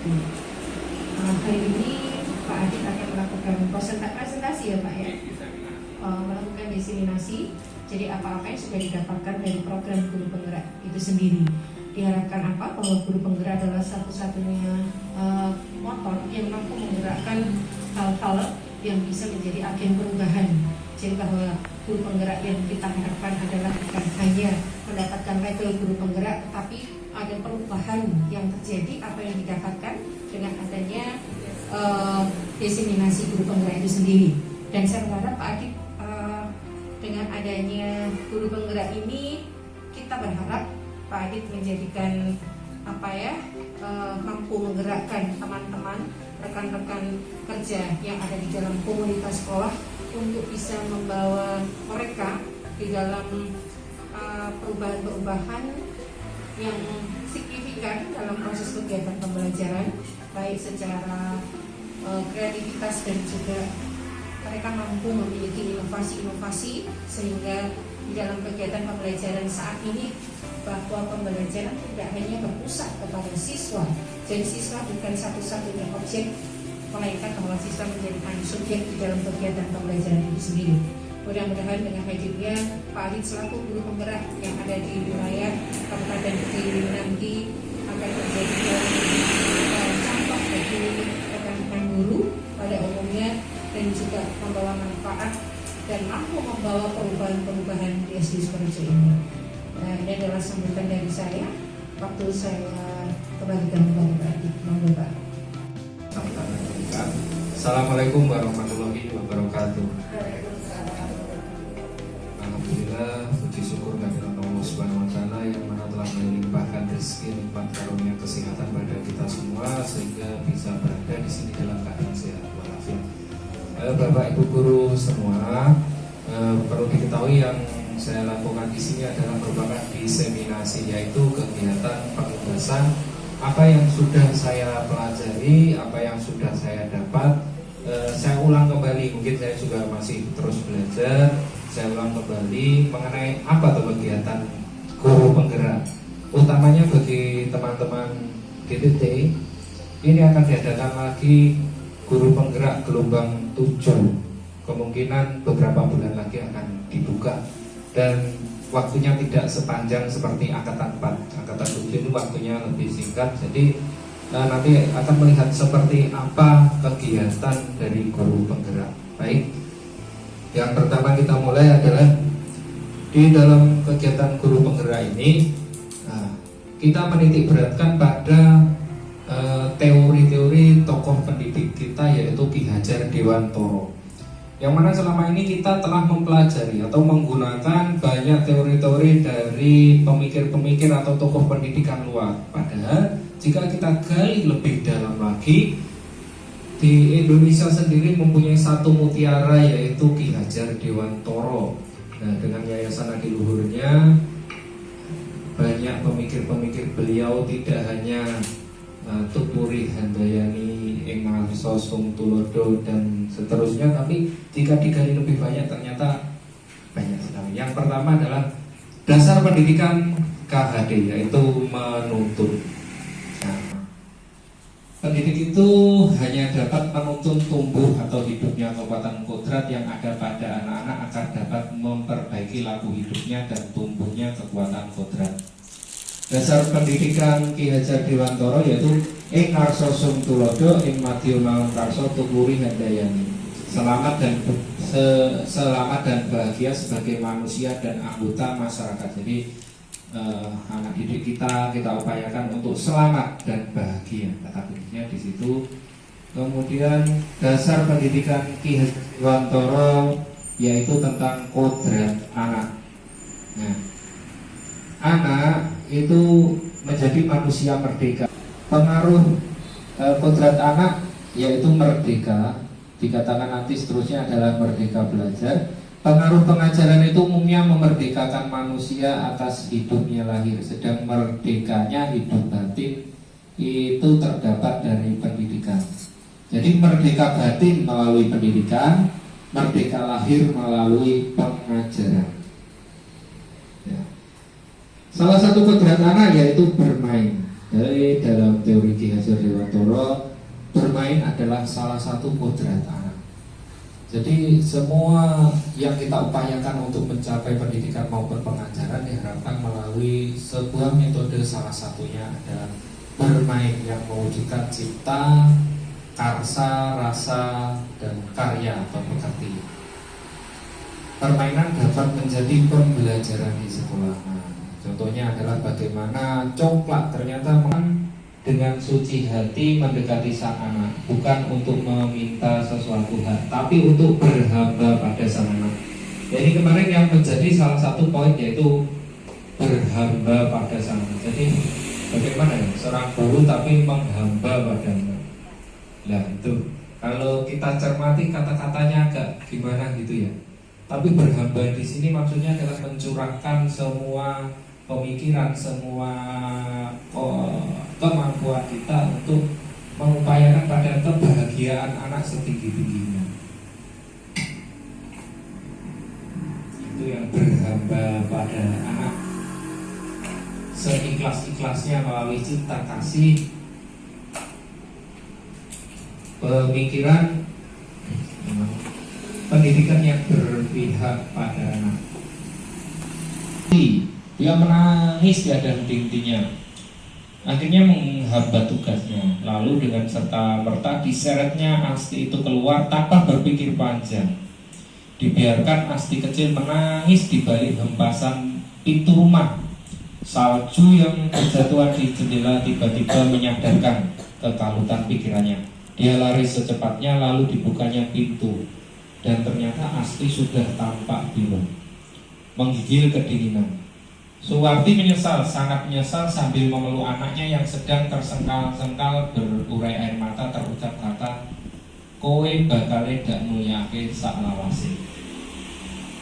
Hari ini Pak Adit akan melakukan presentasi ya Pak ya, melakukan diseminasi. Jadi apa-apa yang sudah didapatkan dari program guru penggerak itu sendiri. Diharapkan apa? Bahwa guru penggerak adalah satu-satunya motor yang mampu menggerakkan hal-hal yang bisa menjadi agen perubahan. Jadi bahwa guru penggerak yang kita harapkan adalah bukan hanya mendapatkan label guru penggerak, tetapi ada perubahan yang terjadi, apa yang didapatkan dengan adanya diseminasi guru penggerak itu sendiri. Dan saya berharap Pak Adit dengan adanya guru penggerak ini, kita berharap Pak Adit menjadikan mampu menggerakkan teman-teman, rekan-rekan kerja yang ada di dalam komunitas sekolah untuk bisa membawa mereka di dalam perubahan-perubahan yang signifikan dalam proses kegiatan pembelajaran, baik secara kreativitas dan juga mereka mampu memiliki inovasi-inovasi sehingga di dalam kegiatan pembelajaran saat ini bahwa pembelajaran tidak hanya berpusat kepada siswa. Jadi siswa bukan satu-satunya objek, melainkan bahwa siswa menjadi subjek di dalam kegiatan pembelajaran itu sendiri. Mudah-mudahan dengan hadirnya Pak Adit selaku guru penggerak yang ada di wilayah Kabupaten Kediri nanti akan menjadi contoh bagi rekan-rekan guru pada umumnya dan juga membawa manfaat dan mampu membawa perubahan-perubahan di SD Sukorejo ini. Ini adalah sambutan dari saya. Waktu saya kembalikan kepada Pak Adit. Monggo Pak. Assalamualaikum warahmatullahi wabarakatuh. Alhamdulillah, puji syukur kehadirat Allah Subhanahu wa taala yang mana telah melimpahkan rezeki, nikmat karunia kesehatan pada kita semua sehingga bisa berada di sini dalam keadaan sehat walafiat. Bapak Ibu guru semua, perlu diketahui yang saya lakukan di sini adalah merupakan diseminasi, yaitu kegiatan penugasan apa yang sudah saya pelajari, apa yang sudah saya dapat. Saya ulang kembali, mungkin saya juga masih terus belajar. Saya ulang kembali mengenai apa tuh kegiatan guru penggerak, utamanya bagi teman-teman DTT. Ini akan diadakan lagi guru penggerak gelombang 7. Kemungkinan beberapa bulan lagi akan dibuka dan waktunya tidak sepanjang seperti angkatan 4. Angkatan 7 itu waktunya lebih singkat. Jadi nanti akan melihat seperti apa kegiatan dari guru penggerak. Baik, yang pertama kita mulai adalah di dalam kegiatan guru penggerak ini kita menitik beratkan pada teori-teori tokoh pendidik kita, yaitu Ki Hajar Dewantoro, yang mana selama ini kita telah mempelajari atau menggunakan banyak teori-teori dari pemikir-pemikir atau tokoh pendidikan luar. Padahal jika kita gali lebih dalam lagi, di Indonesia sendiri mempunyai satu mutiara, yaitu Ki Hajar Dewantoro. Nah, dengan yayasan adiluhurnya, banyak pemikir-pemikir beliau tidak hanya Tuturi Handayani, Engal Sosung Tulodo dan seterusnya, tapi jika digali lebih banyak ternyata banyak sekali. Yang pertama adalah dasar pendidikan KHD, yaitu menuntun. Nah, pendidik itu hanya dapat menuntun tumbuh atau hidupnya kekuatan kodrat yang ada pada anak-anak agar dapat memperbaiki laku hidupnya dan tumbuhnya kekuatan kodrat. Dasar pendidikan Ki Hajar Dewantoro yaitu ing ngarsa sum tulodo ing madya malem karsa tukuri handayani. Selamat dan bahagia sebagai manusia dan anggota masyarakat. Jadi anak didik kita upayakan untuk selamat dan bahagia, kata kuncinya di situ. Kemudian dasar pendidikan Ki Hajar Dewantoro yaitu tentang kodrat anak. Nah, anak itu menjadi manusia merdeka. Pengaruh kodrat anak yaitu merdeka, dikatakan nanti seterusnya adalah merdeka belajar. Pengaruh pengajaran itu umumnya memerdekakan manusia atas hidupnya lahir, sedang merdekanya hidup batin itu terdapat dari pendidikan. Jadi merdeka batin melalui pendidikan, merdeka lahir melalui pengajaran. Ya. Salah satu kodrat anak yaitu bermain. Jadi dalam teori Ki Hajar Dewantara, bermain adalah salah satu kodrat anak. Jadi semua yang kita upayakan untuk mencapai pendidikan maupun pengajaran diharapkan melalui sebuah metode, salah satunya adalah bermain yang mewujudkan cipta, karsa, rasa, dan karya atau pekerti. Permainan dapat menjadi pembelajaran di sekolah. Contohnya adalah bagaimana congklak ternyata dengan suci hati mendekati sang anak, bukan untuk meminta sesuatu hal, tapi untuk berhamba pada sang anak. Jadi kemarin yang menjadi salah satu poin yaitu berhamba pada sang anak. Jadi bagaimana ya seorang guru tapi menghamba pada anak. Nah itu kalau kita cermati kata-katanya agak gimana gitu ya. Tapi berhamba di sini maksudnya adalah mencurahkan semua pemikiran, semua kemampuan kita untuk mengupayakan pada kebahagiaan anak setinggi-tingginya. Itu yang berhamba pada anak seikhlas-ikhlasnya melalui cinta kasih, pemikiran, pendidikan yang berpihak pada anak. Dia menangis tiada henti-hentinya, akhirnya menghambat tugasnya. Lalu dengan serta merta diseretnya Asti itu keluar tanpa berpikir panjang. Dibiarkan Asti kecil menangis di balik hempasan pintu rumah. Salju yang berjatuhan di jendela tiba-tiba menyadarkan kekalutan pikirannya. Dia lari secepatnya lalu dibukanya pintu. Dan ternyata Asti sudah tampak biru, menggigil kedinginan. Suwarti menyesal, sangat menyesal sambil memeluk anaknya yang sedang tersengkal-sengkal berurai air mata, terucap kata, "Kowe bakale dak mulyake sak lawase."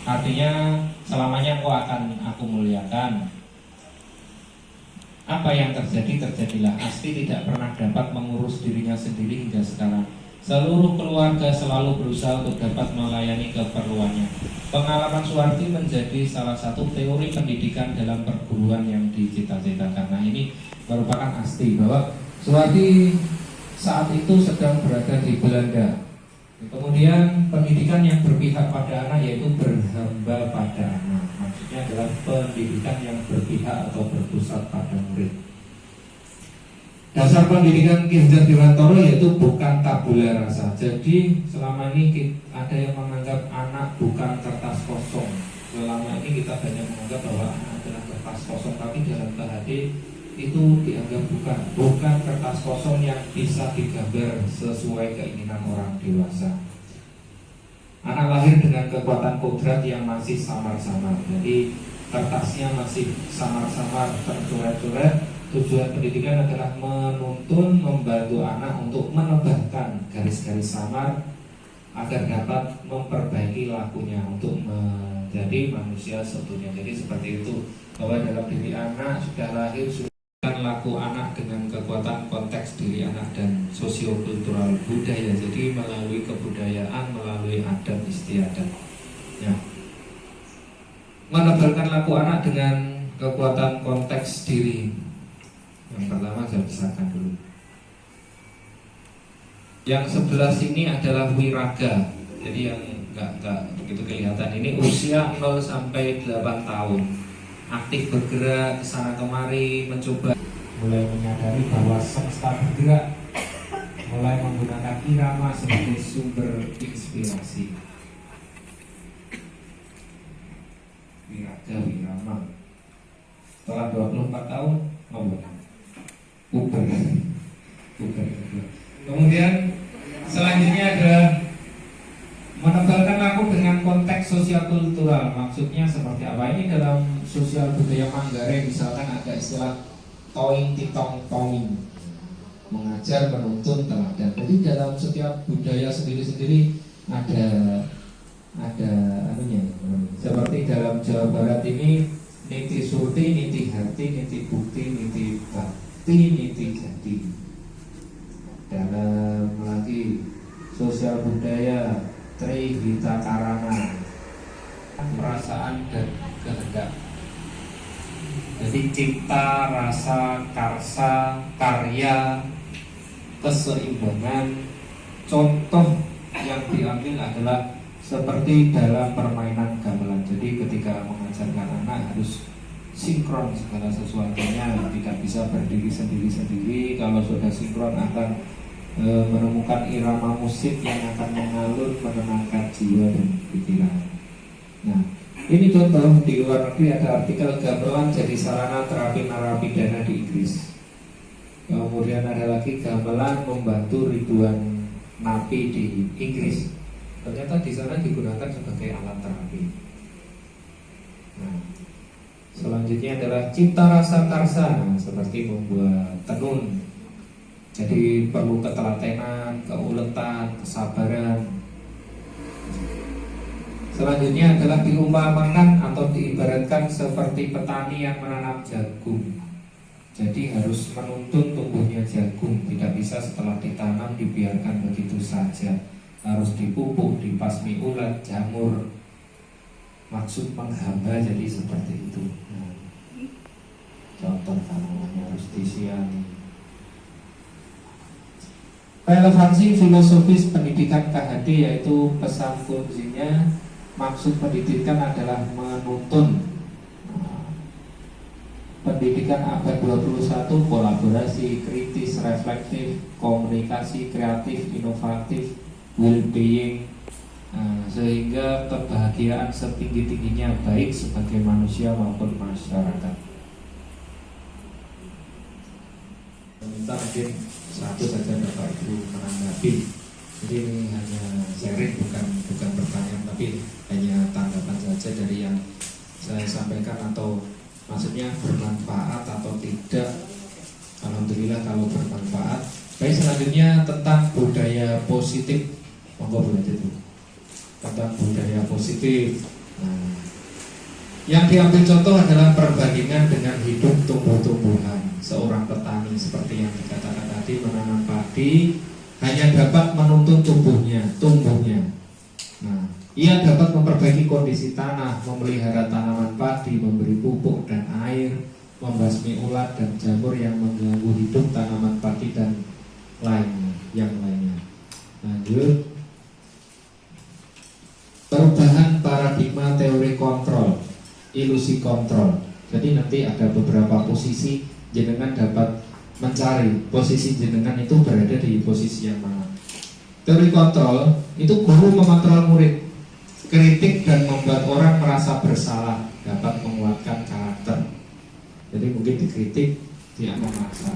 Artinya selamanya kau akan aku muliakan. Apa yang terjadi, terjadilah. Asti tidak pernah dapat mengurus dirinya sendiri hingga sekarang. Seluruh keluarga selalu berusaha untuk dapat melayani keperluannya. Pengalaman Suwarti menjadi salah satu teori pendidikan dalam perguruan yang dicita-citakan. Nah ini merupakan Asti bahwa Suwarti saat itu sedang berada di Belanda. Kemudian pendidikan yang berpihak pada anak yaitu berhamba pada anak. Maksudnya adalah pendidikan yang berpihak atau berpusat pada murid. Dasar pendidikan Ki Hajar Dewantara yaitu bukan tabula rasa. Jadi selama ini ada yang menganggap anak bukan kertas kosong. Selama ini kita banyak menganggap bahwa anak adalah kertas kosong, tapi dalam KHD itu dianggap bukan kertas kosong yang bisa digambar sesuai keinginan orang dewasa. Anak lahir dengan kekuatan kodrat yang masih samar-samar. Jadi kertasnya masih samar-samar, tercoret-coret. Tujuan pendidikan adalah menuntun, membantu anak untuk menebahkan garis-garis samar agar dapat memperbaiki lakunya untuk menjadi manusia seutuhnya. Jadi seperti itu, bahwa dalam diri anak sudah lahir sudah laku anak dengan kekuatan konteks diri anak dan sosiokultural budaya. Jadi melalui kebudayaan, melalui adat istiadat. Ya. Menebalkan laku anak dengan kekuatan konteks diri. Yang pertama saya pisahkan dulu. Yang sebelah sini adalah wiraga. Jadi yang enggak begitu kelihatan ini usia 0 sampai 8 tahun. Aktif bergerak ke sana kemari, mencoba mulai menyadari bahwa semesta bergerak, mulai menggunakan irama sebagai sumber inspirasi. Wiraga, wirama. Setelah 24 tahun ngomong. Uber. Kemudian selanjutnya adalah menebalkan laku dengan konteks sosial kultural. Maksudnya seperti apa? Ini dalam sosial budaya Manggarai misalkan ada istilah toing titong toing, mengajar, menuntun, teladan. Jadi dalam setiap budaya sendiri-sendiri ada anunya. Seperti dalam Jawa Barat ini niti surti, niti hati, niti bukti, niti niti jadi. Dalam lagi sosial budaya Trihita Karana, perasaan dan kehendak. Jadi cipta, rasa, karsa, karya, keseimbangan. Contoh yang diambil adalah seperti dalam permainan gamelan. Jadi ketika mengajarkan anak harus sinkron segala sesuatunya, tidak bisa berdiri sendiri-sendiri. Kalau sudah sinkron akan menemukan irama musik yang akan mengalun, menenangkan jiwa dan pikiran. Nah, ini contoh di luar negeri ada artikel gamelan jadi sarana terapi narapidana di Inggris. Kemudian ada lagi gamelan membantu ribuan napi di Inggris. Ternyata di sana digunakan sebagai alat terapi. Nah, selanjutnya adalah cipta rasa karsa, seperti membuat tenun. Jadi perlu ketelatenan, keuletan, kesabaran. Selanjutnya adalah diumpamakan atau diibaratkan seperti petani yang menanam jagung. Jadi harus menuntun tumbuhnya jagung, tidak bisa setelah ditanam dibiarkan begitu saja. Harus dipupuk, dipasmi ulat, jamur. Maksud menghamba jadi seperti itu. Nah, contoh tanamannya harus disiani. Relevansi filosofis pendidikan KHD yaitu pesan fungsinya, maksud pendidikan adalah menuntun. Pendidikan abad 21 kolaborasi, kritis, reflektif, komunikasi, kreatif, inovatif, well-being, sehingga kebahagiaan setinggi-tingginya baik sebagai manusia maupun masyarakat. Minta mungkin satu saja Bapak Ibu menanggapi. Jadi ini hanya sharing, bukan pertanyaan, tapi hanya tanggapan saja dari yang saya sampaikan, atau maksudnya bermanfaat atau tidak. Alhamdulillah kalau bermanfaat. Baik, selanjutnya tentang budaya positif. Monggo belajar dulu tentang budaya positif. Nah, yang diambil contoh adalah perbandingan dengan hidup tumbuh-tumbuhan. Seorang petani seperti yang dikatakan tadi, menanam padi hanya dapat menuntun tumbuhnya. Nah, ia dapat memperbaiki kondisi tanah, memelihara tanaman padi, memberi pupuk dan air, membasmi ulat dan jamur yang mengganggu hidup tanaman padi dan yang lainnya. Lanjut, perubahan paradigma teori kontrol, ilusi kontrol. Jadi nanti ada beberapa posisi, jenengan dapat mencari posisi jenengan itu berada di posisi yang mana. Teori kontrol itu guru mengontrol murid. Kritik dan membuat orang merasa bersalah, dapat menguatkan karakter. Jadi mungkin dikritik, dia memaksa.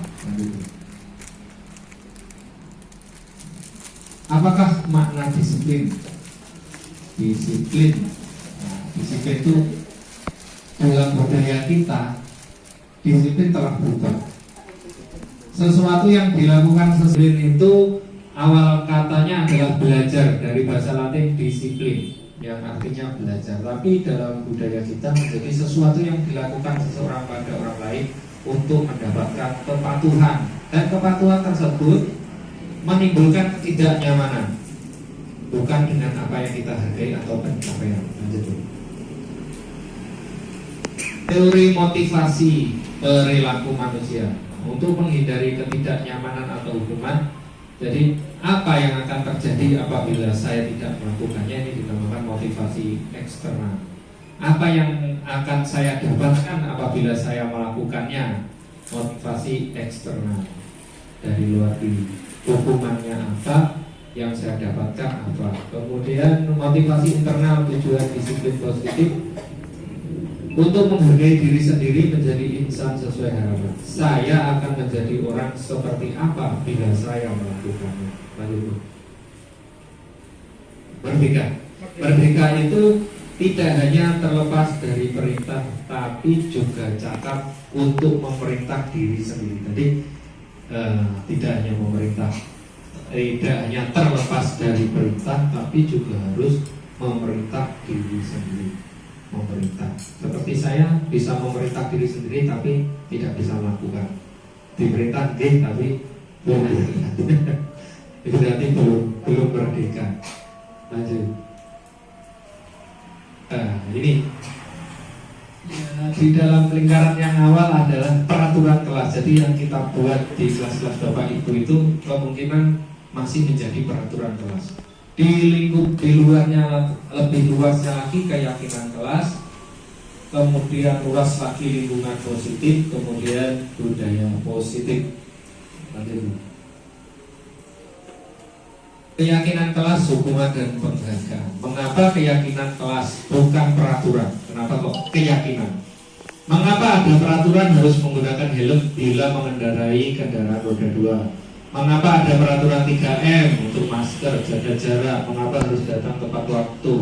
Apakah makna disiplin? Disiplin itu dalam budaya kita, disiplin telah berubah. Sesuatu yang dilakukan disiplin itu awal katanya adalah belajar, dari bahasa Latin disiplin, yang artinya belajar. Tapi dalam budaya kita menjadi sesuatu yang dilakukan seseorang pada orang lain untuk mendapatkan kepatuhan, dan kepatuhan tersebut menimbulkan ketidaknyamanan, bukan dengan apa yang kita hargai atau pencapaian. Lanjut. Teori motivasi perilaku manusia untuk menghindari ketidaknyamanan atau hukuman. Jadi apa yang akan terjadi apabila saya tidak melakukannya, ini dinamakan motivasi eksternal. Apa yang akan saya dapatkan apabila saya melakukannya, motivasi eksternal. Dari luar diri, hukumannya apa, yang saya dapatkan apa. Kemudian motivasi internal, tujuan disiplin positif untuk menghargai diri sendiri, menjadi insan sesuai harapan. Saya akan menjadi orang seperti apa bila saya melakukannya. Lalu merdeka itu tidak hanya terlepas dari perintah, tapi juga cakap untuk memerintah diri sendiri. Jadi tidak hanya memerintah, tidak hanya terlepas dari perintah, tapi juga harus memerintah diri sendiri. Memerintah. Seperti saya bisa memerintah diri sendiri tapi tidak bisa melakukan. Diperintah tapi belum berangkat. Itu berarti belum merdeka. Lanjut. Ini Di dalam lingkaran yang awal adalah peraturan kelas. Jadi yang kita buat di kelas-kelas Bapak Ibu itu kemungkinan masih menjadi peraturan kelas. Di lingkup di luarnya lebih luasnya lagi keyakinan kelas, kemudian luas lagi lingkungan positif, kemudian budaya positif. Lanjut. Keyakinan kelas, hubungan dan penghargaan. Mengapa keyakinan kelas bukan peraturan? Kenapa kok keyakinan? Mengapa ada peraturan harus menggunakan helm bila mengendarai kendaraan roda 2? Mengapa ada peraturan 3M untuk masker, jaga jarak? Mengapa harus datang tepat waktu?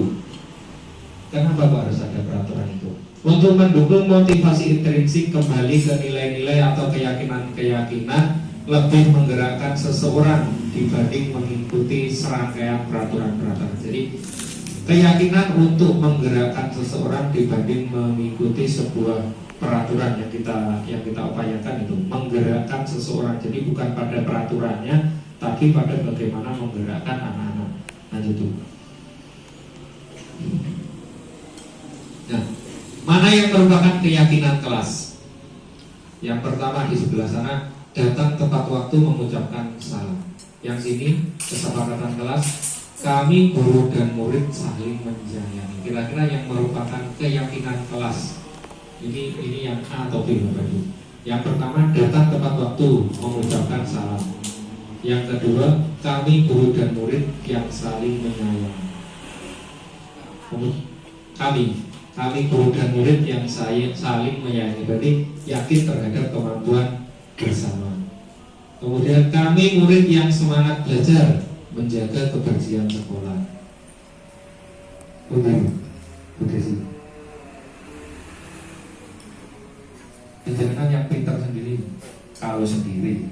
Kenapa kok harus ada peraturan itu? Untuk mendukung motivasi intrinsik kembali ke nilai-nilai atau keyakinan-keyakinan, lebih menggerakkan seseorang dibanding mengikuti serangkaian peraturan-peraturan. Jadi keyakinan untuk menggerakkan seseorang dibanding mengikuti sebuah peraturan yang kita upayakan itu menggerakkan seseorang. Jadi bukan pada peraturannya, tapi pada bagaimana menggerakkan anak-anak. Lanjut tuh. Nah, mana yang merupakan keyakinan kelas? Yang pertama di sebelah sana, datang tepat waktu mengucapkan salam. Yang sini kesepakatan kelas, kami guru dan murid saling menyayangi. Kira-kira yang merupakan keyakinan kelas ini yang A atau B Bapak Ibu? Yang pertama, datang tepat waktu mengucapkan salam. Yang kedua, kami guru dan murid yang saling menyayangi. Kami guru dan murid yang saling menyayangi. Berarti yakin terhadap kemampuan bersama. Kemudian kami murid yang semangat belajar, menjaga kebersihan sekolah. Udah sih. Jangan yang pintar sendiri, kalau sendiri.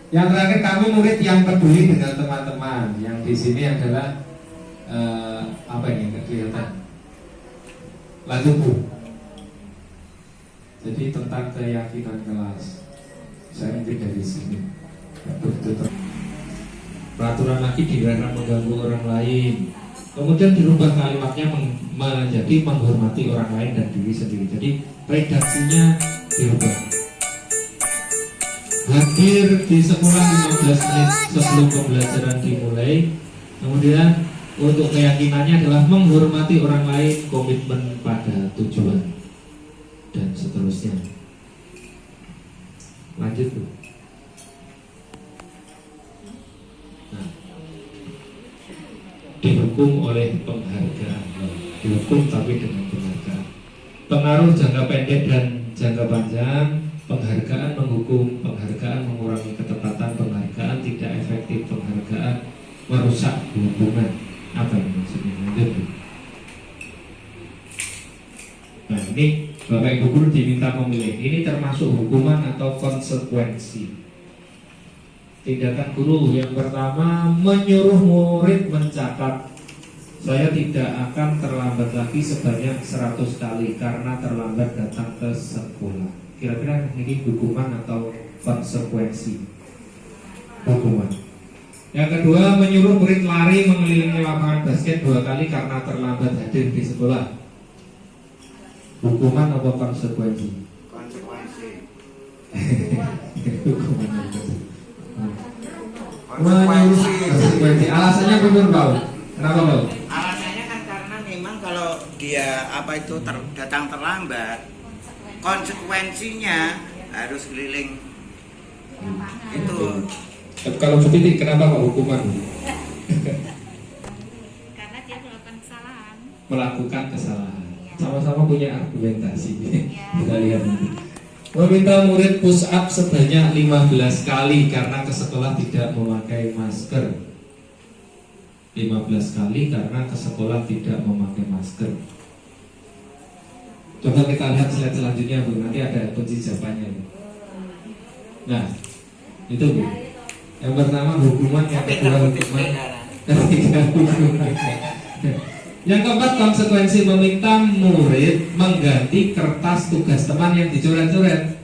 Yang terakhir, kami murid yang peduli dengan teman-teman. Yang di sini adalah apa ini? Kelihatan. Lanjut Bu. Jadi tentang keyakinan kelas, saya mungkin dari sini. Peraturan lagi dilarang mengganggu orang lain. Kemudian dirubah kalimatnya menjadi menghormati orang lain dan diri sendiri. Jadi redaksinya dirubah. Hadir di sekolah 15 menit sebelum pembelajaran dimulai. Kemudian untuk keyakinannya adalah menghormati orang lain, komitmen pada tujuan, dan seterusnya. Lanjut Bu. Nah, dihukum oleh penghargaan. Dihukum tapi dengan penghargaan. Pengaruh jangka pendek dan jangka panjang. Penghargaan menghukum, penghargaan mengurangi ketepatan, penghargaan tidak efektif, penghargaan merusak hubungan. Apa yang maksudnya? Lanjut Bu. Nah, ini Bapak Ibu guru diminta memilih. Ini termasuk hukuman atau konsekuensi. Tindakan guru yang pertama, menyuruh murid mencatat, saya tidak akan terlambat lagi sebanyak 100 kali karena terlambat datang ke sekolah. Kira-kira ini hukuman atau konsekuensi? Hukuman. Yang kedua, menyuruh murid lari mengelilingi lapangan basket 2 kali karena terlambat hadir di sekolah. Hukuman atau konsekuensi? Konsekuensi. Hukuman. Menyuruh konsekuensi. Alasannya benar Pak? Kenapa Pak? Alasannya kan karena memang kalau dia datang terlambat, konsekuensinya harus keliling. Itu. Kalau begitu kenapa Pak hukuman? Karena dia melakukan kesalahan. Melakukan kesalahan. Sama-sama punya argumentasi. Kita lihat nanti. Meminta murid push up sebanyak 15 kali karena ke sekolah tidak memakai masker. 15 kali karena ke sekolah tidak memakai masker. Coba kita lihat slide selanjutnya Bu, nanti ada kunci jawabannya. Nah, itu Bu. Yang pertama hukuman, yang kedua hukuman, ketiga hukuman. Yang keempat, konsekuensi meminta murid mengganti kertas tugas teman yang dicoret-coret.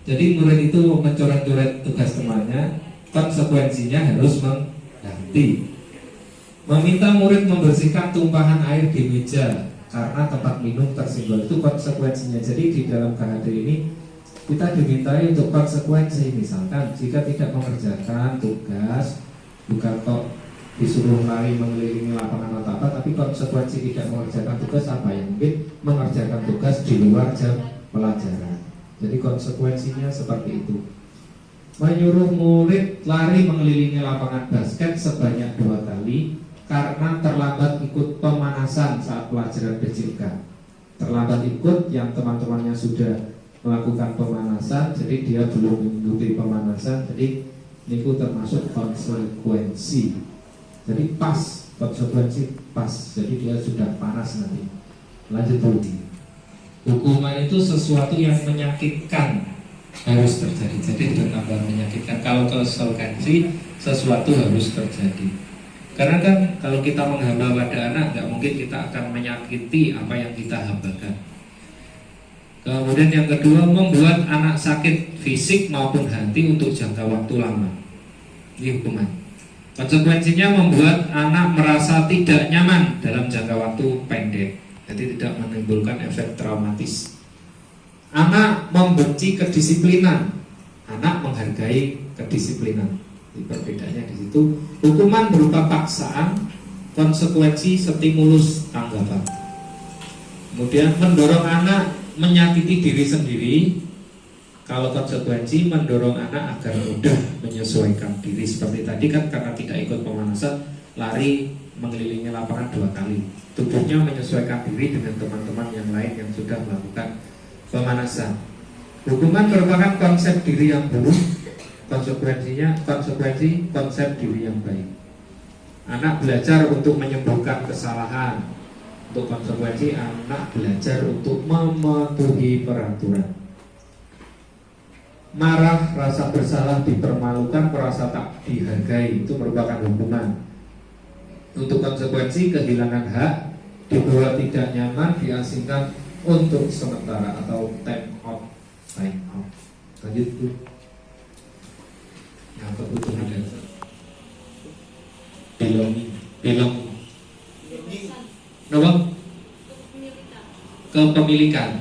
Jadi murid itu mencoret-coret tugas temannya, konsekuensinya harus mengganti. Meminta murid membersihkan tumpahan air di meja karena tempat minum tersinggol. Itu konsekuensinya. Jadi di dalam KHD ini kita dimintai untuk konsekuensi. Misalkan jika tidak mengerjakan tugas, bukan kok disuruh lari mengelilingi lapangan atau apa, tapi konsekuensi tidak mengerjakan tugas apa ya? Mungkin mengerjakan tugas di luar jam pelajaran. Jadi konsekuensinya seperti itu. Menyuruh murid lari mengelilingi lapangan basket sebanyak 2 kali karena terlambat ikut pemanasan saat pelajaran BJK. Terlambat ikut yang teman-temannya sudah melakukan pemanasan, jadi dia belum mengikuti pemanasan, jadi ini termasuk konsekuensi. Jadi pas, konsekuensi pas, jadi dia sudah panas nanti. Lanjut dulu. Hukuman itu sesuatu yang menyakitkan harus terjadi, jadi bertambah menyakitkan. Kalau konsekuensi sesuatu harus terjadi. Karena kan kalau kita menghamba pada anak, nggak mungkin kita akan menyakiti apa yang kita hambakan. Kemudian yang kedua, membuat anak sakit fisik maupun hati untuk jangka waktu lama. Ini hukuman. Konsekuensinya membuat anak merasa tidak nyaman dalam jangka waktu pendek, jadi tidak menimbulkan efek traumatis. Anak membenci kedisiplinan, anak menghargai kedisiplinan. Perbedaannya di situ. Hukuman berupa paksaan, konsekuensi stimulus tanggapan. Kemudian mendorong anak menyakiti diri sendiri. Kalau konsekuensi mendorong anak agar mudah menyesuaikan diri. Seperti tadi kan, karena tidak ikut pemanasan, lari mengelilingi lapangan 2 kali. Tubuhnya menyesuaikan diri dengan teman-teman yang lain yang sudah melakukan pemanasan. Hukuman merupakan konsep diri yang buruk. Konsekuensi konsep diri yang baik. Anak belajar untuk menyembuhkan kesalahan. Untuk konsekuensi, anak belajar untuk mematuhi peraturan. Marah, rasa bersalah, dipermalukan, merasa tak dihargai, itu merupakan hukuman. Untuk konsekuensi, kehilangan hak, dibuat tidak nyaman, diasingkan untuk sementara atau time out. Lanjut tuh. Yang kebutuhan dasar. Belong. Nomor kepemilikan.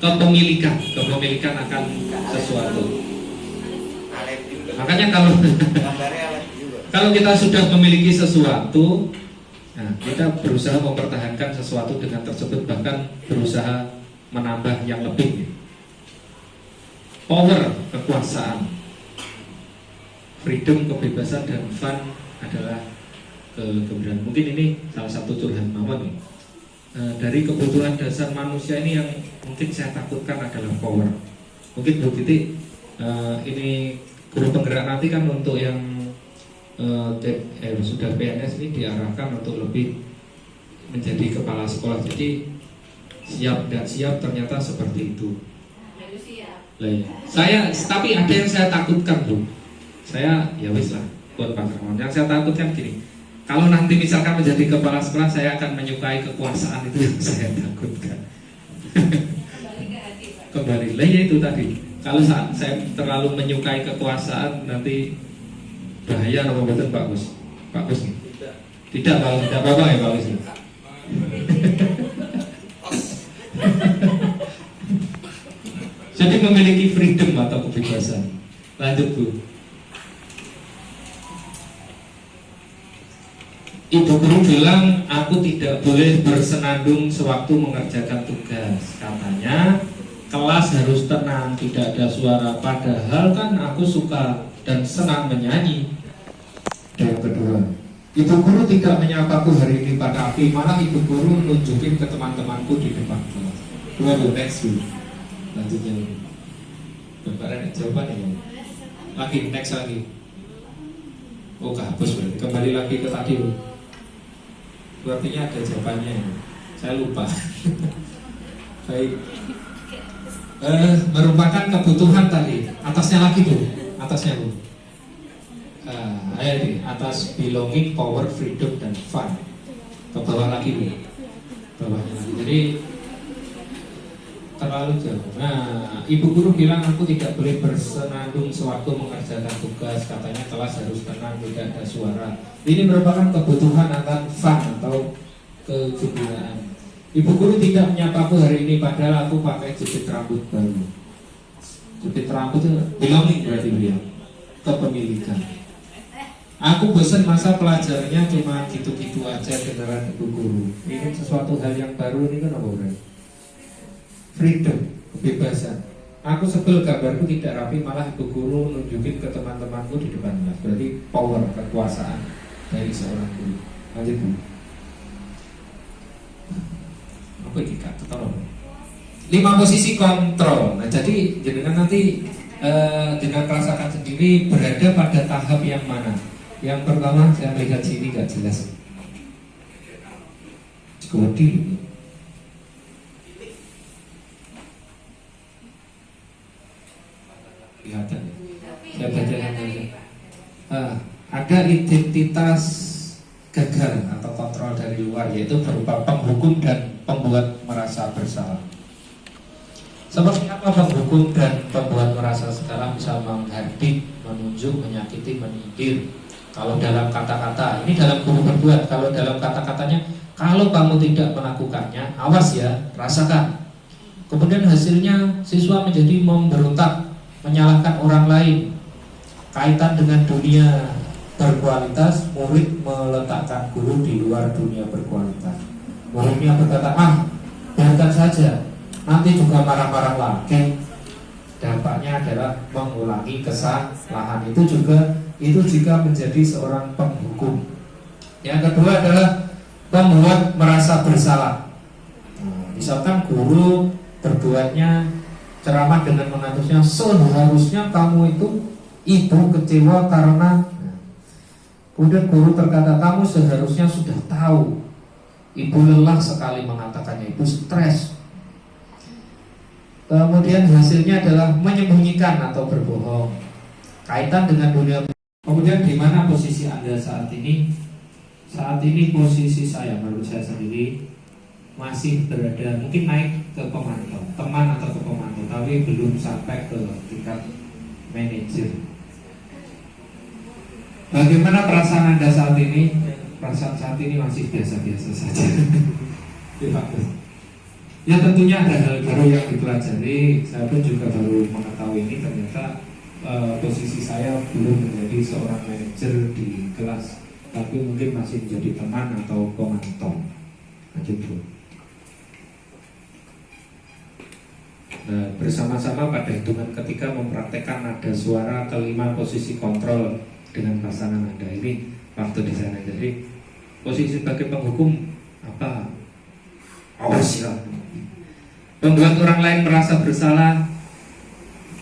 Kepemilikan akan sesuatu. Makanya kalau kita sudah memiliki sesuatu, nah, kita berusaha mempertahankan sesuatu dengan tersebut, bahkan berusaha menambah yang lebih. Power, kekuasaan, freedom, kebebasan, dan fun adalah kegembiraan. Mungkin ini salah satu curhat mama nih. Dari kebutuhan dasar manusia ini yang mungkin saya takutkan adalah power. Mungkin Bu Titi, ini guru penggerak nanti kan untuk yang sudah PNS ini diarahkan untuk lebih menjadi kepala sekolah. Jadi siap dan siap ternyata seperti itu. Tapi ada yang saya takutkan Bu. Saya ya wis lah buat Pak Hermawan. Yang saya takutkan gini, kalau nanti misalkan menjadi kepala sekolah, saya akan menyukai kekuasaan, itu yang saya takutkan. Kembali lah ya itu tadi. Kalau saya terlalu menyukai kekuasaan, nanti bahaya atau betul Pak Gus? Pak Gus nih? Tidak apa-apa ya Pak Gus. Jadi memiliki freedom atau kebebasan. Lanjut Bu. Ibu guru bilang aku tidak boleh bersenandung sewaktu mengerjakan tugas. Katanya kelas harus tenang, tidak ada suara. Padahal kan aku suka dan senang menyanyi. Dan yang kedua, ibu guru tidak menyapaku hari ini pada api, malah ibu guru nunjukin ke teman-temanku di depan kelas. Dua next dulu. Lanjutnya Bapak jawabannya lagi, next lagi. Oh kehapus berarti. Kembali lagi ke tadi. Artinya ada jawabannya. Saya lupa. Baik. Merupakan kebutuhan tadi. Atasnya lagi Bu. Atasnya Bu. Atas belonging, power, freedom, dan fun. Ke bawah lagi Bu. Bawahnya lagi. Jadi terlalu jauh. Nah, ibu guru bilang aku tidak boleh bersenandung sewaktu mengerjakan tugas. Katanya kelas harus tenang, tidak ada suara. Ini merupakan kebutuhan akan fun atau kegembiraan. Ibu guru tidak menyapaku hari ini padahal aku pakai jepit rambut baru. Jepit rambut itu belonging berarti dia kepemilikan. Aku bosan masa pelajarnya cuma gitu-gitu aja kenalan ibu guru. Ini sesuatu hal yang baru, ini kan apa berarti? Freedom, kebebasan. Aku sebel gambarku tidak rapi, malah ibu guru nunjukin ke teman-temanku di depan kelas. Berarti power, kekuasaan dari seorang guru. Lanjut Bu. Apa ini Kak? Tolong. 5 posisi kontrol. Nah jadi jenengan nanti dengan merasakan sendiri berada pada tahap yang mana. Yang pertama saya melihat sini gak jelas. Kodi. Kelihatan ya. Saya baca yang ada identitas gagal atau kontrol dari luar, yaitu berupa penghukum dan pembuat merasa bersalah. Seperti apa penghukum dan pembuat merasa bersalah? Misal menghardik, menunjuk, menyakiti, menyindir. Kalau dalam kata-kata, ini dalam guru berbuat. Kalau dalam kata-katanya, kalau kamu tidak melakukannya, awas ya, rasakan. Kemudian hasilnya siswa menjadi memberontak, menyalahkan orang lain. Kaitan dengan dunia berkualitas, murid meletakkan guru di luar dunia berkualitas. Muridnya berkata, biarkan saja, nanti juga marah-marah lagi. Dampaknya adalah mengulangi kesalahan. Itu jika menjadi seorang penghukum. Yang kedua adalah membuat merasa bersalah. Misalkan guru berbuatnya ceramah dengan mengatusnya, seharusnya kamu itu ibu kecewa karena, kemudian guru berkata, kamu seharusnya sudah tahu, ibu lelah sekali mengatakannya, ibu stres. Kemudian hasilnya adalah menyembunyikan atau berbohong. Kaitan dengan dunia. Kemudian di mana posisi Anda saat ini? Saat ini posisi saya, menurut saya sendiri, masih berada, mungkin naik ke pemantau, teman atau ke pemantau, tapi belum sampai ke tingkat manajer. Bagaimana perasaan Anda saat ini? Perasaan saat ini masih biasa-biasa saja. Ya tentunya ada hal baru yang dipelajari. Saya pun juga baru mengetahui ini, ternyata posisi saya belum menjadi seorang manajer di kelas, tapi mungkin masih menjadi teman atau pemantau. Lanjut Bu. Nah, bersama-sama pada hitungan ketiga mempraktekkan nada suara kelima posisi kontrol dengan pasangan Anda. Ini waktu di sana. Jadi posisi sebagai penghukum apa? Awas ya. Membuat orang lain merasa bersalah,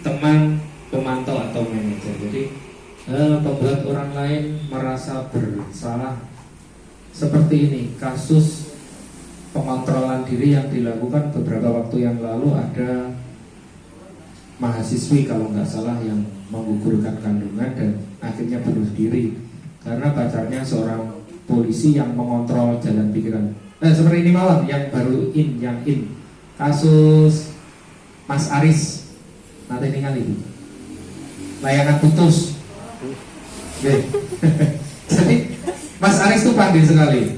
teman, pemantau atau manajer. Jadi membuat orang lain merasa bersalah seperti ini. Kasus pengontrolan diri yang dilakukan beberapa waktu yang lalu, ada mahasiswi kalau nggak salah yang menggugurkan kandungan dan akhirnya bunuh diri karena pacarnya seorang polisi yang mengontrol jalan pikiran. Seperti ini malam yang baru yang kasus Mas Aris nanti tinggal itu layanan putus. Jadi Mas Aris itu pandai sekali.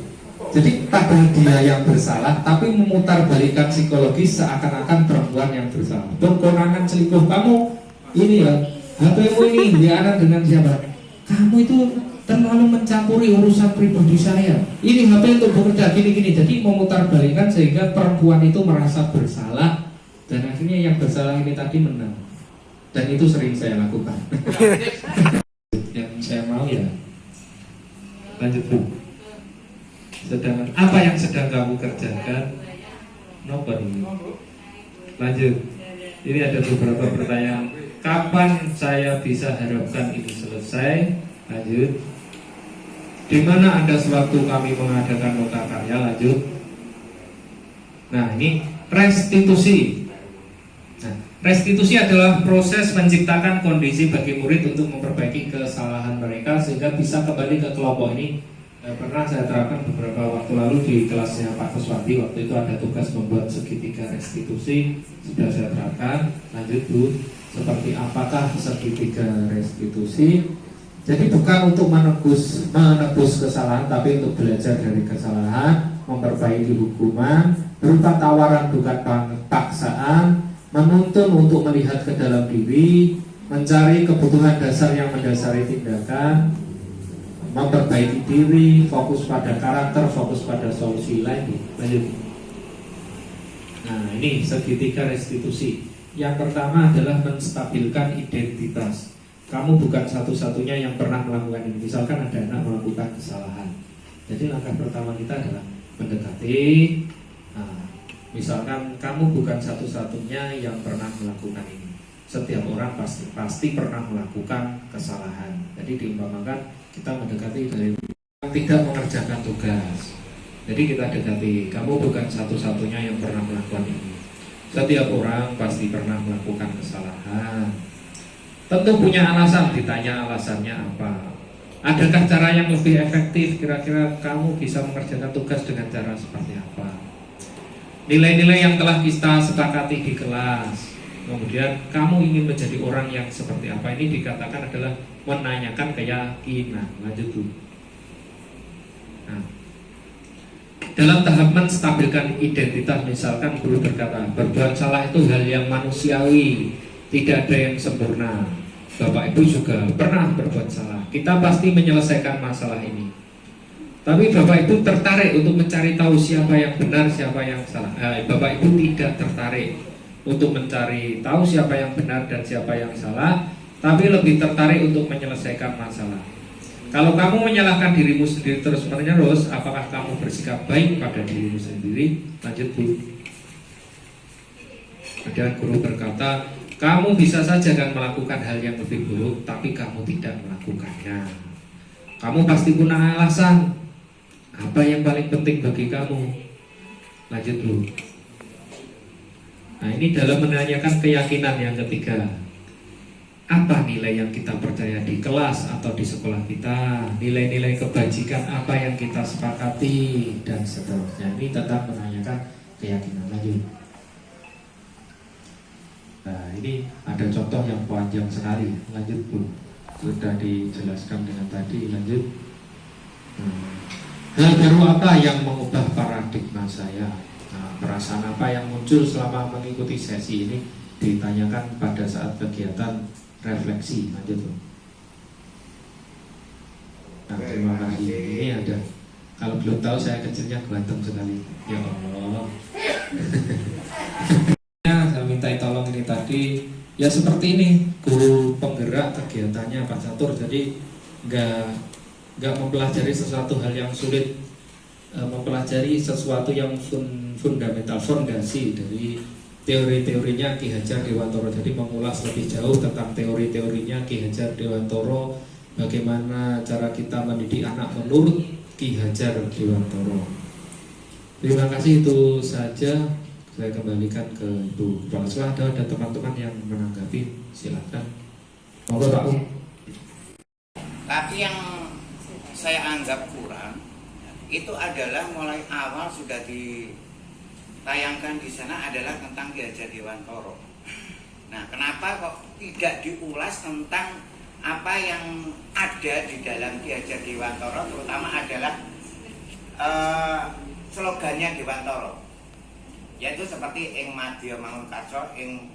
Jadi padahal dia yang bersalah, tapi memutarbalikkan psikologis seakan-akan perempuan yang bersalah. Konangan selingkuh kamu ini ya, HP-mu ini dia dengan siapa? Kamu itu terlalu mencampuri urusan pribadi saya. Ini HP untuk bekerja gini-gini. Jadi memutarbalikkan sehingga perempuan itu merasa bersalah dan akhirnya yang bersalah ini tadi menang. Dan itu sering saya lakukan. Yang saya mau ya. Lanjut Bu. Sedangkan apa yang sedang kamu kerjakan? Nobody. Lanjut. Ini ada beberapa pertanyaan. Kapan saya bisa harapkan ini selesai? Lanjut. Di mana Anda sewaktu kami mengadakan nota karya? Lanjut. Nah ini restitusi. Nah, restitusi adalah proses menciptakan kondisi bagi murid untuk memperbaiki kesalahan mereka sehingga bisa kembali ke kelompok ini. Pernah saya terapkan beberapa waktu lalu di kelasnya Pak Kuswati. Waktu itu ada tugas membuat segitiga restitusi, sudah saya terapkan. Lanjut Bu, seperti apakah segitiga restitusi? Jadi bukan untuk menebus kesalahan, tapi untuk belajar dari kesalahan, memperbaiki hukuman, berupa tawaran bukan paksaan, menuntun untuk melihat ke dalam diri, mencari kebutuhan dasar yang mendasari tindakan, memperbaiki diri, fokus pada karakter, fokus pada solusi lain. Lanjut. Nah, ini segitiga restitusi. Yang pertama adalah menstabilkan identitas. Kamu bukan satu-satunya yang pernah melakukan ini. Misalkan ada anak melakukan kesalahan, jadi langkah pertama kita adalah mendekati. Nah, misalkan kamu bukan satu-satunya yang pernah melakukan ini. Setiap orang pasti pernah melakukan kesalahan. Jadi diumpamakan kita mendekati dari yang tidak mengerjakan tugas. Jadi kita dekati, kamu bukan satu-satunya yang pernah melakukan ini. Setiap orang pasti pernah melakukan kesalahan. Tentu punya alasan, ditanya alasannya apa. Adakah cara yang lebih efektif? Kira-kira kamu bisa mengerjakan tugas dengan cara seperti apa? Nilai-nilai yang telah kita sepakati di kelas. Kemudian kamu ingin menjadi orang yang seperti apa? Ini dikatakan adalah menanyakan keyakinan. Lanjut dulu. Nah, dalam tahap menstabilkan identitas, misalkan guru berkata, berbuat salah itu hal yang manusiawi, tidak ada yang sempurna. Bapak Ibu juga pernah berbuat salah. Kita pasti menyelesaikan masalah ini. Tapi Bapak Ibu tertarik untuk mencari tahu siapa yang benar, siapa yang salah. Bapak Ibu tidak tertarik untuk mencari tahu siapa yang benar dan siapa yang salah, tapi lebih tertarik untuk menyelesaikan masalah. Kalau kamu menyalahkan dirimu sendiri terus-menerus, apakah kamu bersikap baik pada dirimu sendiri? Lanjut dulu. Kemudian guru berkata, kamu bisa saja kan melakukan hal yang lebih buruk, tapi kamu tidak melakukannya. Kamu pasti punya alasan. Apa yang paling penting bagi kamu? Lanjut dulu. Nah, ini dalam menanyakan keyakinan yang ketiga. Apa nilai yang kita percaya di kelas atau di sekolah kita? Nilai-nilai kebajikan apa yang kita sepakati dan seterusnya. Ini tetap menanyakan keyakinan. Lanjut. Nah, ini ada contoh yang panjang sekali. Lanjut Bu. Sudah dijelaskan dengan tadi. Lanjut. Hal baru apa yang mengubah paradigma saya? Nah, perasaan apa yang muncul selama mengikuti sesi ini? Ditanyakan pada saat kegiatan refleksi. Lanjut Bu. Nah, terima kasih. Ini ada. Kalau belum tahu, saya kecilnya ganteng sekali. Ya Allah. Saya minta tolong ini tadi. Ya seperti ini, guru penggerak kegiatannya Pak Catur. Jadi nggak mempelajari sesuatu hal yang sulit, mempelajari sesuatu yang fundamental, fondasi dari teori-teorinya Ki Hajar Dewantoro. Jadi mengulas lebih jauh tentang teori-teorinya Ki Hajar Dewantoro, bagaimana cara kita mendidik anak menurut Ki Hajar Dewantoro. Terima kasih, itu saja. Saya kembalikan ke Ibu Kepala Sekolah. Ada teman-teman yang menanggapi, silakan. Monggo Pak. Tapi yang saya anggap kurang itu adalah mulai awal sudah ditayangkan di sana adalah tentang Ki Hajar Dewantoro. Nah, kenapa kok tidak diulas tentang apa yang ada di dalam Ki Hajar Dewantoro, terutama adalah slogannya Dewantoro, yaitu seperti ing madya mangun karsa, ing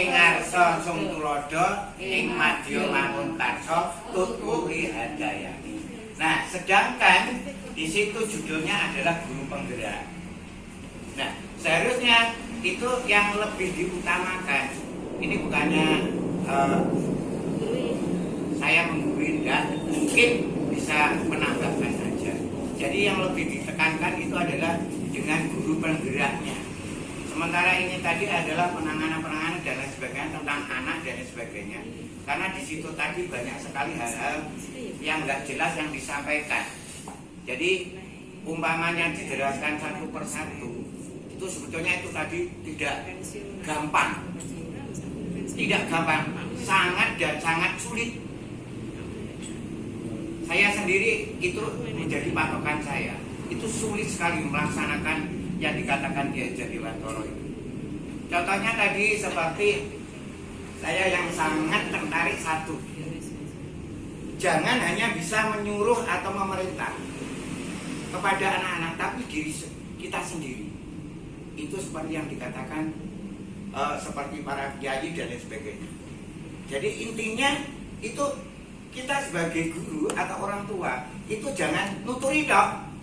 ngarsa sung tulodo, ing madya mangun karsa tuturi handayani. Nah, sedangkan di situ judulnya adalah guru penggerak. Nah, seharusnya itu yang lebih diutamakan. Ini bukannya saya menggurui, enggak, mungkin bisa menambahkan saja. Jadi yang lebih ditekankan itu adalah dengan guru penggeraknya. Sementara ini tadi adalah penanganan dan lain sebagainya tentang anak dan lain sebagainya. Karena di situ tadi banyak sekali hal-hal yang nggak jelas yang disampaikan. Jadi umpamanya dijelaskan satu persatu, itu sebetulnya itu tadi tidak gampang, sangat dan sangat sulit. Saya sendiri itu menjadi patokan saya. Itu sulit sekali melaksanakan yang dikatakan Ki Hajar Dewantoro itu. Contohnya tadi seperti saya yang sangat tertarik satu, jangan hanya bisa menyuruh atau memerintah, kepada anak-anak, tapi diri kita sendiri. Itu seperti yang dikatakan seperti para kiai dan lain sebagainya. Jadi intinya itu kita sebagai guru atau orang tua itu jangan nuturi dok.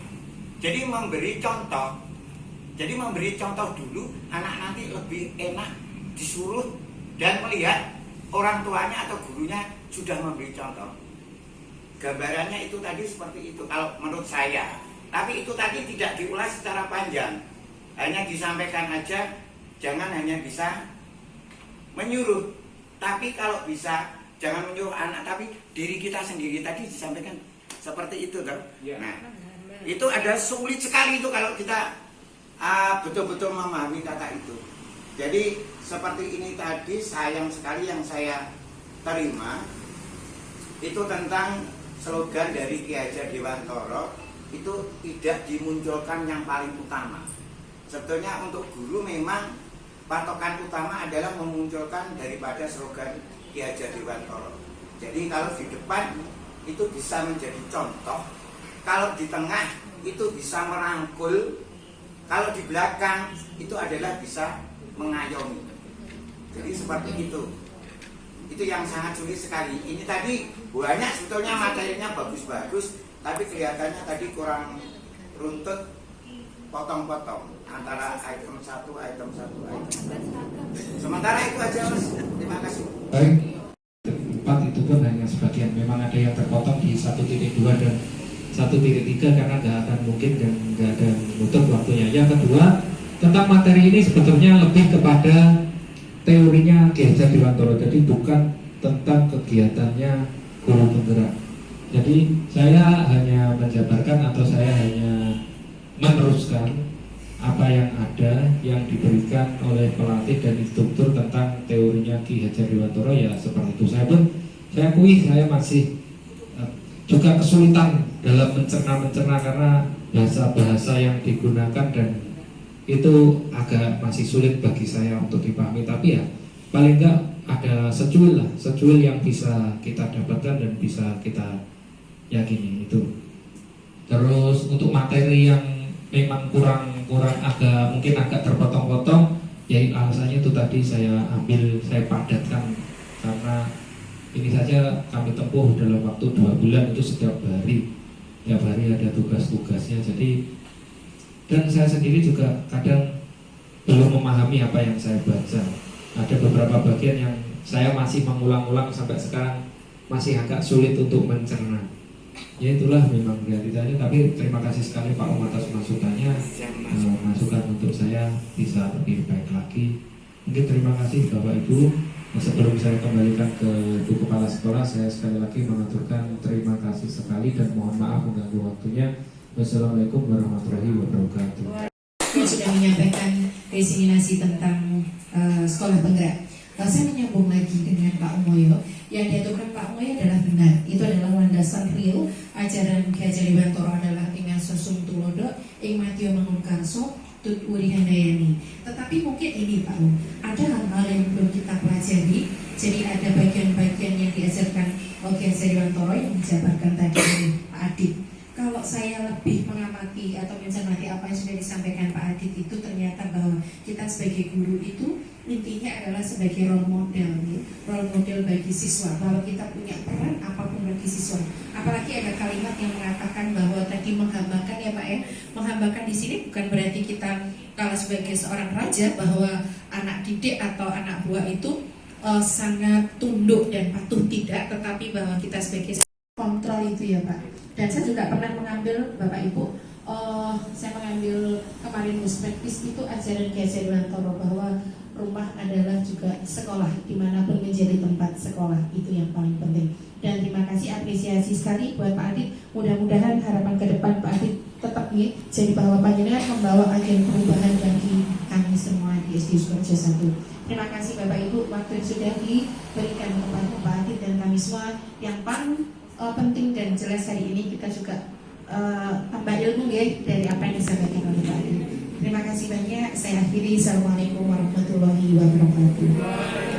Jadi memberi contoh. Jadi memberi contoh dulu, anak nanti lebih enak disuruh dan melihat orang tuanya atau gurunya sudah memberi contoh. Gambarannya itu tadi seperti itu kalau menurut saya. Tapi itu tadi tidak diulas secara panjang. Hanya disampaikan aja, jangan hanya bisa menyuruh. Tapi kalau bisa jangan menyuruh anak, tapi diri kita sendiri tadi disampaikan seperti itu toh. Nah, itu ada sulit sekali itu kalau kita betul-betul memahami kata itu. Jadi seperti ini tadi sayang sekali yang saya terima itu tentang slogan dari Ki Hajar Dewantara itu tidak dimunculkan yang paling utama. Sebetulnya untuk guru memang patokan utama adalah memunculkan daripada slogan Ki Hajar Dewantara. Jadi kalau di depan itu bisa menjadi contoh, kalau di tengah itu bisa merangkul, kalau di belakang itu adalah bisa mengayomi. Jadi seperti itu. Itu yang sangat sulit sekali. Ini tadi banyak sebetulnya materinya bagus-bagus, tapi kelihatannya tadi kurang runtut, potong-potong antara item satu, item. Sementara itu aja Mas. Terima kasih. Baik, 4 itu pun hanya sebagian. Memang ada yang terpotong di 1.2 dan 1.3 karena nggak akan mungkin dan nggak ada nutup waktunya. Yang kedua, tentang materi ini sebetulnya lebih kepada teorinya Ki Hajar Dewantara. Jadi bukan tentang kegiatannya guru penggerak. Jadi saya hanya menjabarkan atau saya hanya meneruskan apa yang ada yang diberikan oleh pelatih dan instruktur tentang teorinya Ki Hajar Dewantara. Ya seperti itu. Saya akui saya masih juga kesulitan dalam mencerna karena bahasa-bahasa yang digunakan dan itu agak masih sulit bagi saya untuk dipahami. Tapi ya paling enggak ada secuil yang bisa kita dapatkan dan bisa kita yakini itu. Terus untuk materi yang memang kurang mungkin agak terpotong-potong, ya alasannya itu tadi saya padatkan karena ini saja kami tempuh dalam waktu 2 bulan itu setiap hari ada tugas-tugasnya. Jadi dan saya sendiri juga kadang belum memahami apa yang saya baca. Ada beberapa bagian yang saya masih mengulang-ulang sampai sekarang masih agak sulit untuk mencerna. Ya itulah memang realitanya. Tapi terima kasih sekali Pak Om atas masukannya, masukan untuk saya bisa lebih baik lagi. Mungkin terima kasih Bapak Ibu. Sebelum saya kembalikan ke Ibu Kepala Sekolah, saya sekali lagi mengaturkan terima kasih sekali dan mohon maaf mengganggu waktunya. Wassalamualaikum warahmatullahi wabarakatuh. Yang sudah menyampaikan diseminasi tentang sekolah penggerak. Saya menyambung lagi dengan Pak Umoyo. Yang diaturkan Pak Umoyo adalah benar. Itu adalah landasan real ajaran Ki Hajar Dewantara adalah dengan sesung tulodo ing matio mangunkarso tut uri handayani. Tetapi mungkin ini Pak Um, ada hal-hal yang belum kita pelajari. Jadi ada bagian-bagian yang diajarkan oleh Ki Hajar Dewantara yang dijabarkan tadi oleh Pak Adit. Kalau saya lebih mengamati atau mencermati apa yang sudah disampaikan Pak Adit itu ternyata bahwa kita sebagai guru itu intinya adalah sebagai role model bagi siswa, bahwa kita punya peran apapun bagi siswa. Apalagi ada kalimat yang mengatakan bahwa tadi menghambakan ya Pak ya, menghambakan di sini bukan berarti kita kalau sebagai seorang raja bahwa anak didik atau anak buah itu sangat tunduk dan patuh, tidak, tetapi bahwa kita sebagai kontrol itu ya Pak. Dan saya juga pernah mengambil Bapak Ibu, saya mengambil kemarin muspektis itu ajaran Ki Hajar Dewantara bahwa rumah adalah juga sekolah, dimanapun menjadi tempat sekolah, itu yang paling penting. Dan terima kasih, apresiasi sekali buat Pak Adit. Mudah-mudahan harapan ke depan Pak Adit tetap nih, jadi bahwa panjenengan membawa agen perubahan bagi kami semua di SD Sukoharjo 1. Terima kasih Bapak Ibu, waktu yang sudah diberikan kepada Pak Adit dan kami semua. Yang paling penting dan jelas hari ini kita juga tambah ilmu ya dari apa yang disampaikan oleh Pak Adit. Terima kasih banyak. Saya akhiri. Assalamualaikum warahmatullahi wabarakatuh.